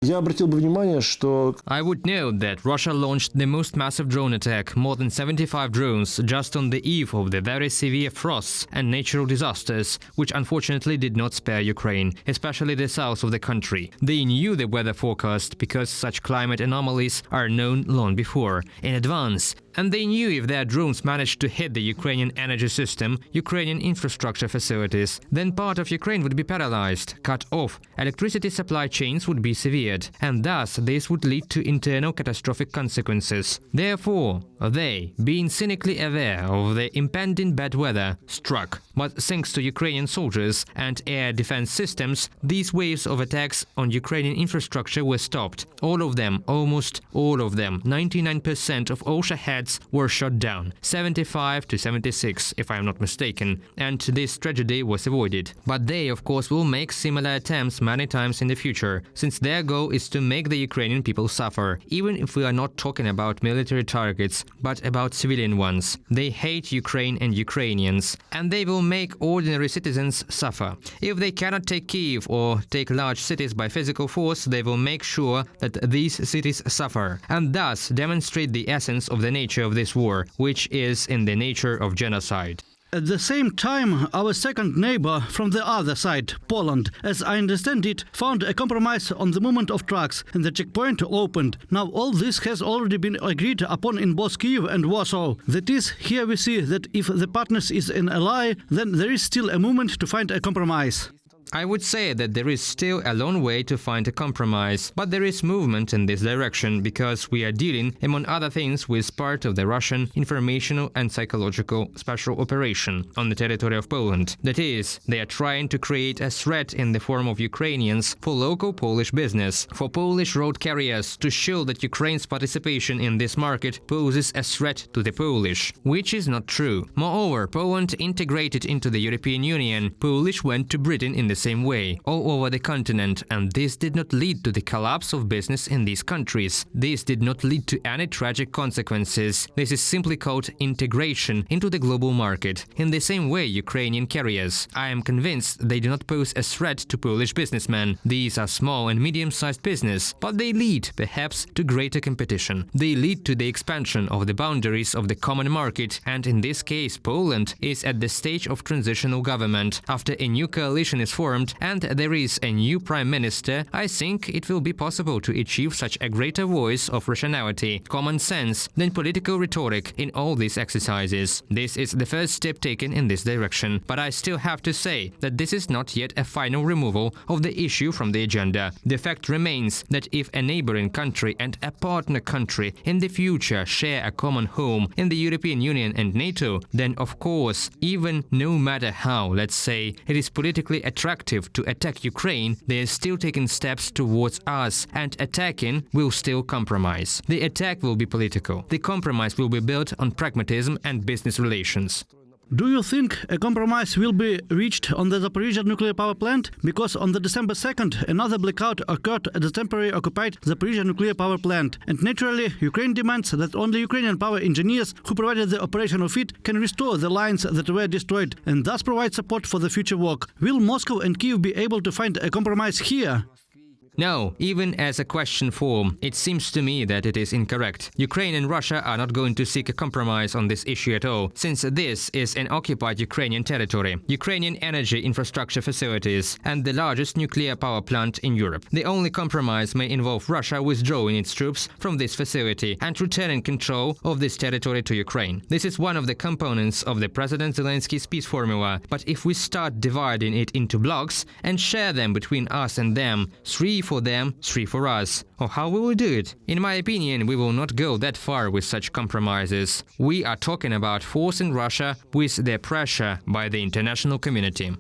Я обратил бы внимание, что I would note that Russia launched the most massive drone attack, more than 75 drones, just on the eve of the very severe frosts and natural disasters, which unfortunately did not spare Ukraine, especially the south of the country. They knew the weather forecast because such climate anomalies are known long before, in advance. And they knew if their drones managed to hit the Ukrainian energy system, Ukrainian infrastructure facilities, then part of Ukraine would be paralyzed, cut off, electricity supply chains would be severed, and thus this would lead to internal catastrophic consequences. Therefore, they, being cynically aware of the impending bad weather, struck. But thanks to Ukrainian soldiers and air defense systems, these waves of attacks on Ukrainian infrastructure were stopped. All of them, almost all of them, 99% of all Shaheeds were shot down, 75 to 76 if I am not mistaken, and this tragedy was avoided. But they, of course, will make similar attempts many times in the future, since their goal is to make the Ukrainian people suffer, even if we are not talking about military targets, but about civilian ones. They hate Ukraine and Ukrainians, and they will make ordinary citizens suffer. If they cannot take Kyiv or take large cities by physical force, they will make sure that these cities suffer, and thus demonstrate the essence of the nature of this war, which is in the nature of genocide. At the same time, our second neighbor from the other side, Poland, as I understand it, found a compromise on the movement of trucks and the checkpoint opened. Now all this has already been agreed upon in both Kyiv and Warsaw. That is, here we see that if the partners is an ally, then there is still a movement to find a compromise. I would say that there is still a long way to find a compromise, but there is movement in this direction because we are dealing, among other things, with part of the Russian informational and psychological special operation on the territory of Poland. That is, they are trying to create a threat in the form of Ukrainians for local Polish business, for Polish road carriers, to show that Ukraine's participation in this market poses a threat to the Polish, which is not true. Moreover, Poland integrated into the European Union. Polish went to Britain in the same way, all over the continent, and this did not lead to the collapse of business in these countries. This did not lead to any tragic consequences. This is simply called integration into the global market. In the same way, Ukrainian carriers. I am convinced they do not pose a threat to Polish businessmen. These are small and medium-sized business, but they lead, perhaps, to greater competition. They lead to the expansion of the boundaries of the common market, and in this case, Poland is at the stage of transitional government. After a new coalition is formed and there is a new prime minister, I think it will be possible to achieve such a greater voice of rationality, common sense, than political rhetoric in all these exercises. This is the first step taken in this direction, but I still have to say that this is not yet a final removal of the issue from the agenda. The fact remains that if a neighboring country and a partner country in the future share a common home in the European Union and NATO, then of course, even no matter how, let's say, it is politically attractive to attack Ukraine, they are still taking steps towards us, and attacking will still compromise. The attack will be political. The compromise will be built on pragmatism and business relations. Do you think a compromise will be reached on the Zaporizhzhia nuclear power plant? Because on the December 2nd, another blackout occurred at the temporarily occupied Zaporizhzhia nuclear power plant. And naturally, Ukraine demands that only Ukrainian power engineers who provided the operation of it can restore the lines that were destroyed and thus provide support for the future work. Will Moscow and Kyiv be able to find a compromise here? No, even as a question form, it seems to me that it is incorrect. Ukraine and Russia are not going to seek a compromise on this issue at all, since this is an occupied Ukrainian territory, Ukrainian energy infrastructure facilities, and the largest nuclear power plant in Europe. The only compromise may involve Russia withdrawing its troops from this facility and returning control of this territory to Ukraine. This is one of the components of the President Zelensky's peace formula, but if we start dividing it into blocks and share them between us and them, 3 for them, 3 for us. Or how will we do it? In my opinion, we will not go that far with such compromises. We are talking about forcing Russia with their pressure by the international community.